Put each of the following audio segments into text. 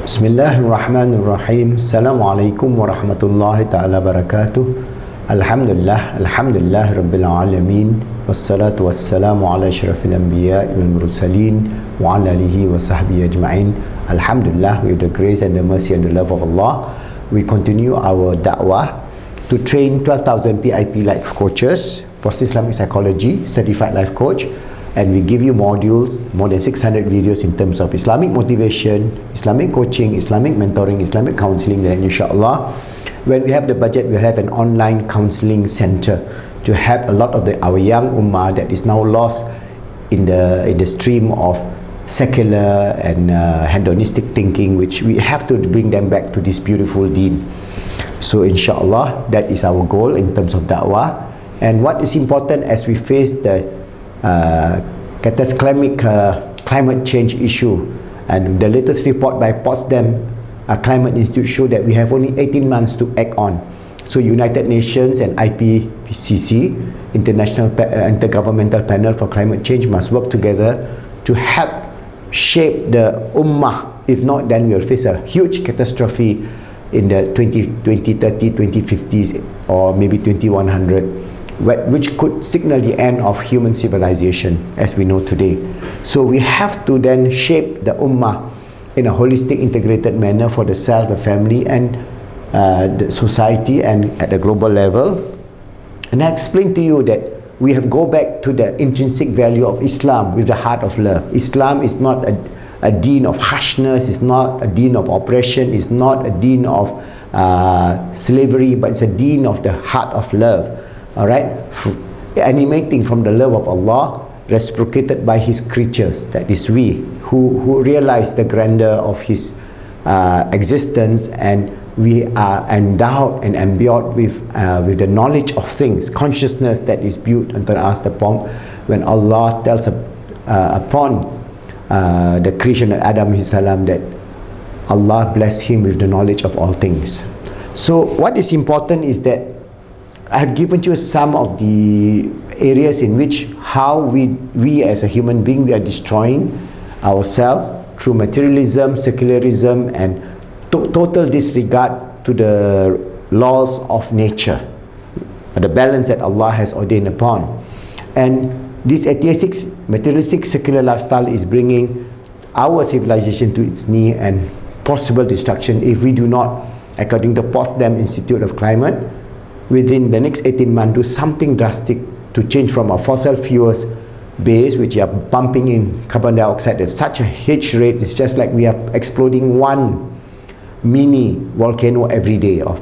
Bismillahirrahmanirrahim. Assalamualaikum warahmatullahi ta'ala barakatuh. Alhamdulillah Rabbil Alamin. Wassalatu wassalamu ala asyrafil anbiya wal mursalin wa ala alihi wa sahbihi ajma'in. Alhamdulillah, with the grace and the mercy and the love of Allah, we continue our da'wah to train 12,000 PIP life coaches, positive Islamic psychology, certified life coach, and we give you modules, more than 600 videos in terms of Islamic motivation, Islamic coaching, Islamic mentoring, Islamic counseling, and inshallah, when we have the budget, we'll have an online counseling center to help a lot of our young ummah that is now lost in the stream of secular and hedonistic thinking, which we have to bring them back to this beautiful deen. So inshallah, that is our goal in terms of da'wah. And what is important as we face the cataclysmic climate change issue, and the latest report by Potsdam Climate Institute show that we have only 18 months to act on. So United Nations and IPCC, International Intergovernmental Panel for Climate Change, must work together to help shape the ummah. If not, then we'll face a huge catastrophe in the 2030, 2050s, or maybe 2100, which could signal the end of human civilization as we know today. So we have to then shape the ummah in a holistic, integrated manner for the self, the family, and the society, and at the global level. And I explained to you that we have go back to the intrinsic value of Islam with the heart of love. Islam is not a deen of harshness, it's not a deen of oppression, it's not a deen of slavery, but it's a deen of the heart of love. Alright, animating from the love of Allah, reciprocated by His creatures, that is we, who realize the grandeur of His existence, and we are endowed and imbued with the knowledge of things, consciousness that is built unto us upon when Allah tells upon the creation of Adam salam that Allah blessed him with the knowledge of all things. So what is important is that I have given you some of the areas in which how we as a human being, we are destroying ourselves through materialism, secularism, and total disregard to the laws of nature, the balance that Allah has ordained upon. And this atheistic, materialistic, secular lifestyle is bringing our civilization to its knee and possible destruction if we do not, according to Potsdam Institute of Climate, within the next 18 months do something drastic to change from a fossil fuels base, which are pumping in carbon dioxide at such a huge rate. It's just like we are exploding one mini volcano every day of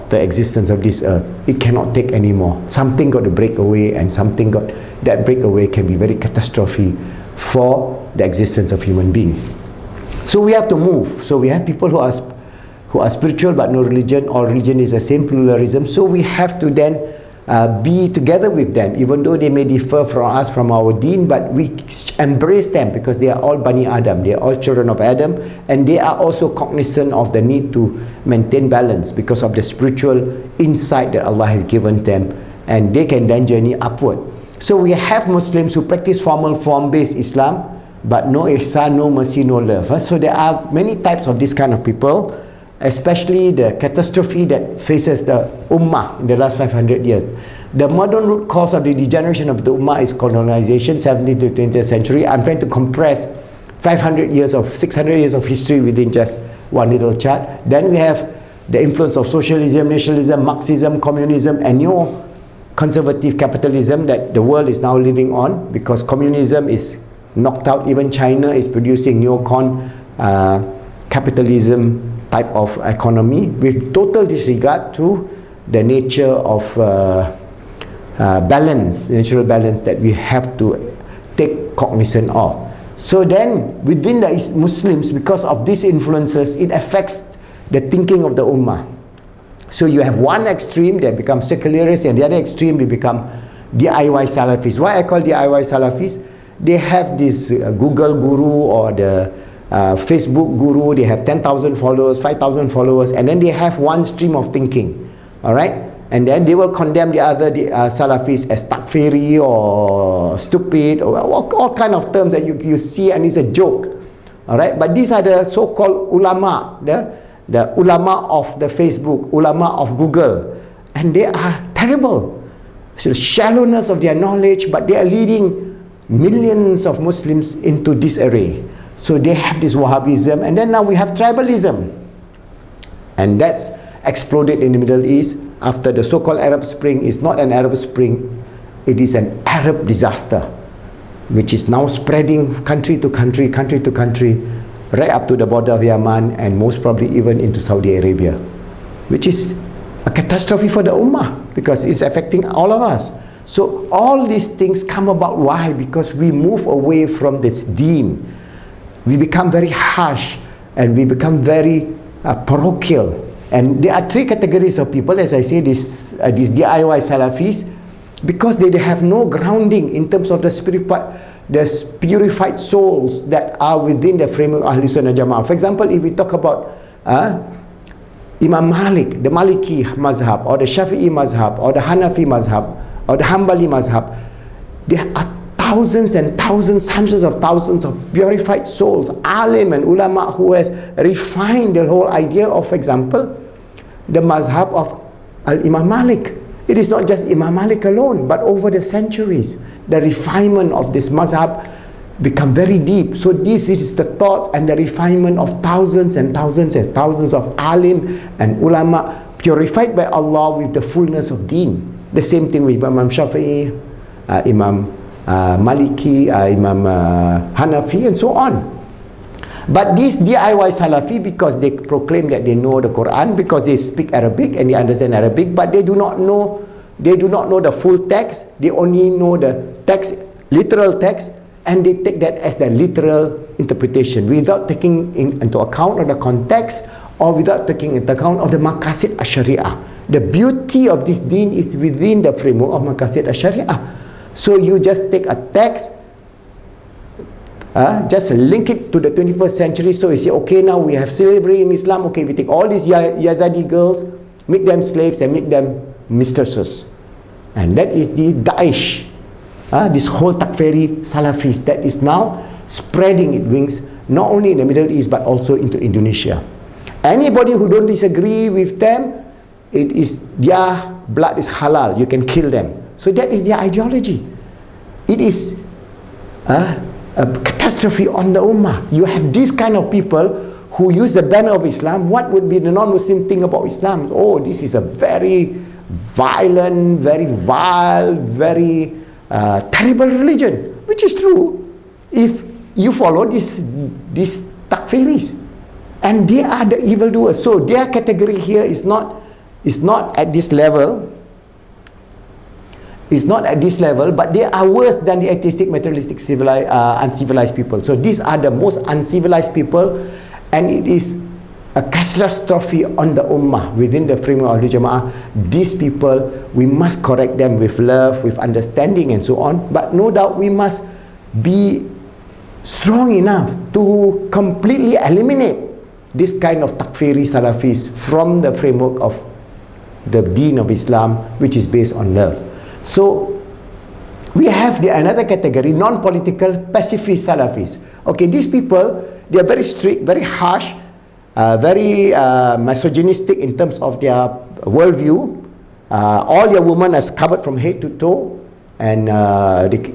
the existence of this earth. It cannot take anymore. Something got to break away, and that breakaway can be very catastrophic for the existence of human being. So we have to move. So we have people who are spiritual but no religion, or religion is the same pluralism. So we have to then be together with them, even though they may differ from us, from our deen, but we embrace them because they are all Bani Adam, they are all children of Adam, and they are also cognizant of the need to maintain balance because of the spiritual insight that Allah has given them, and they can then journey upward. So we have Muslims who practice form-based Islam, but no ihsan, no mercy, no love. So there are many types of this kind of people, especially the catastrophe that faces the ummah in the last 500 years. The modern root cause of the degeneration of the ummah is colonization, 17th to 20th century. I'm trying to compress 600 years of history within just one little chart. Then we have the influence of socialism, nationalism, Marxism, communism, and neo-conservative capitalism that the world is now living on, because communism is knocked out. Even China is producing neo-con capitalism type of economy with total disregard to the nature of balance, natural balance that we have to take cognizance of. So then within the Muslims, because of these influences, it affects the thinking of the ummah. So you have one extreme, they become secularists, and the other extreme, they become DIY Salafis. Why I call DIY Salafis? They have this Google guru or the Facebook guru, they have 10,000 followers, 5,000 followers, and then they have one stream of thinking, all right? And then they will condemn the other Salafis as takfiri or stupid, or all kind of terms that you see, and it's a joke, Alright, but these are the so-called ulama, the ulama of the Facebook, ulama of Google, and they are terrible. So shallowness of their knowledge, but they are leading millions of Muslims into disarray. So they have this Wahhabism, and then now we have tribalism, and that's exploded in the Middle East after the so-called Arab Spring. Is not an Arab Spring, it is an Arab disaster, which is now spreading country to country, right up to the border of Yemen, and most probably even into Saudi Arabia, which is a catastrophe for the Ummah, because it's affecting all of us. So all these things come about. Why? Because we move away from this deen. We become very harsh, and we become very parochial. And there are three categories of people, as I say, these DIY Salafis, because they have no grounding in terms of the purified souls that are within the framework of Ahlus Sunnah Jama'ah. For example, if we talk about Imam Malik, the Maliki Mazhab, or the Shafi'i Mazhab, or the Hanafi Mazhab, or the Hanbali Mazhab, there are thousands and thousands, hundreds of thousands of purified souls, alim and ulama, who has refined the whole idea of, for example, the Mazhab of Imam Malik. It is not just Imam Malik alone, but over the centuries, the refinement of this Mazhab become very deep. So this is the thoughts and the refinement of thousands and thousands and thousands of alim and ulama, purified by Allah with the fullness of deen. The same thing with Imam Shafi'i, Imam Maliki, Imam Hanafi, and so on. But these DIY Salafi, because they proclaim that they know the Quran, because they speak Arabic and they understand Arabic, but they do not know the full text. They only know the text, literal text, and they take that as the literal interpretation without taking into account of the context, or without taking into account of the maqasid ash-shari'ah. The beauty of this deen is within the framework of maqasid ash-shari'ah. So you just take a text, just link it to the 21st century. So you say, okay, now we have slavery in Islam. Okay, we take all these Yazidi girls, make them slaves and make them mistresses. And that is the Daesh, this whole Takfiri Salafis that is now spreading its wings, not only in the Middle East, but also into Indonesia. Anybody who don't disagree with them, it is their blood is halal. You can kill them. So that is their ideology. It is a catastrophe on the Ummah. You have these kind of people who use the banner of Islam. What would be the non-Muslim thing about Islam? Oh, this is a very violent, very vile, very terrible religion, which is true if you follow these Takfiris, and they are the evildoers. So their category here is not at this level. It's not at this level, but they are worse than the atheistic, materialistic, uncivilized people. So these are the most uncivilized people, and it is a catastrophe on the Ummah within the framework of the Jama'ah. These people, we must correct them with love, with understanding, and so on. But no doubt we must be strong enough to completely eliminate this kind of Takfiri Salafis from the framework of the deen of Islam, which is based on love. So we have another category, non-political pacifist Salafis. Okay, these people, they are very strict, very harsh, very misogynistic in terms of their worldview. All their women are covered from head to toe, and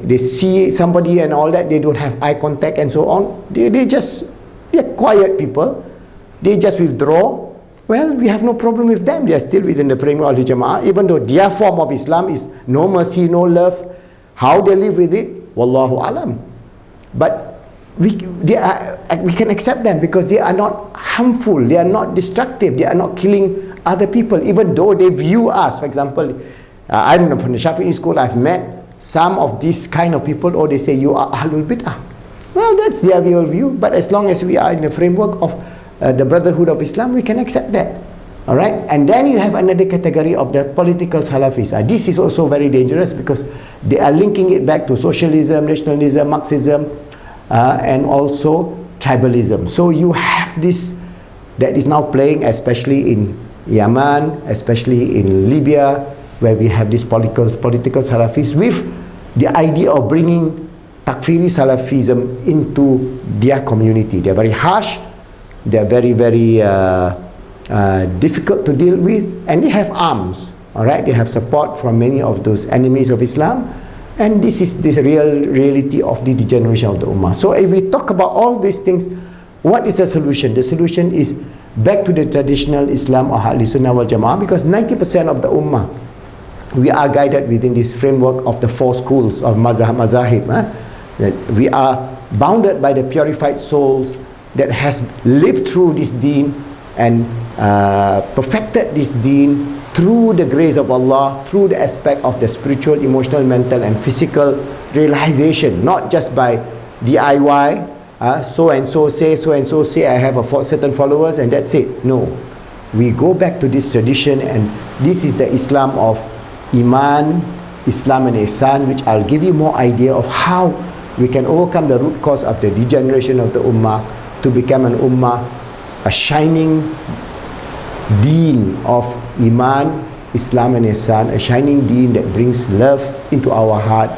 they see somebody and all that, they don't have eye contact and so on. They're quiet people. They just withdraw. Well, we have no problem with them. They are still within the framework of the Jama'ah, even though their form of Islam is no mercy, no love. How they live with it, Wallahu alam. But we can accept them because they are not harmful, they are not destructive, they are not killing other people, even though they view us. For example, I'm from the Shafi'i school. I've met some of these kind of people, or they say you are Ahlul Bid'ah. Well, that's their view, but as long as we are in the framework of the Brotherhood of Islam, we can accept that. Alright, and then you have another category of the political Salafis. This is also very dangerous because they are linking it back to socialism, nationalism, Marxism, and also tribalism. So you have this that is now playing, especially in Yemen, especially in Libya, where we have these political Salafis with the idea of bringing Takfiri Salafism into their community. They're very harsh, they're very difficult to deal with, and they have arms. All right, they have support from many of those enemies of Islam, and this is the reality of the degeneration of the Ummah. So if we talk about all these things, what is the solution? The solution is back to the traditional Islam or Ahlus Sunnah wal Jama'ah, because 90% of the Ummah, we are guided within this framework of the four schools of mazahib. We are bounded by the purified souls that has lived through this deen and perfected this deen through the grace of Allah, through the aspect of the spiritual, emotional, mental and physical realization, not just by DIY, so and so say, I have a certain followers and that's it. No, we go back to this tradition, and this is the Islam of Iman, Islam and Ihsan, which I'll give you more idea of how we can overcome the root cause of the degeneration of the Ummah to become an Ummah, a shining deen of Iman, Islam and Ihsan, a shining deen that brings love into our heart,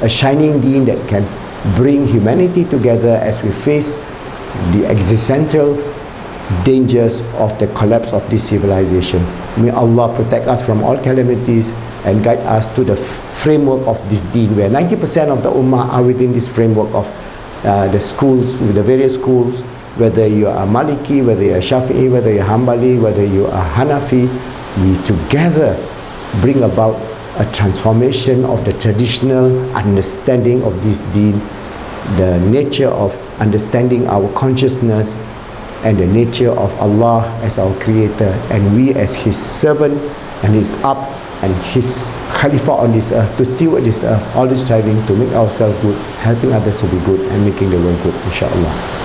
a shining deen that can bring humanity together as we face the existential dangers of the collapse of this civilization. May Allah protect us from all calamities and guide us to the framework of this deen, where 90% of the Ummah are within this framework of the schools, with the various schools, whether you are Maliki, whether you are Shafi'i, whether you are Hanbali, whether you are Hanafi. We together bring about a transformation of the traditional understanding of this deen, the nature of understanding our consciousness and the nature of Allah as our creator, and we as his servant and his up and his Khalifa on this earth, to steward this earth, always striving to make ourselves good, helping others to be good and making the world good, inshallah.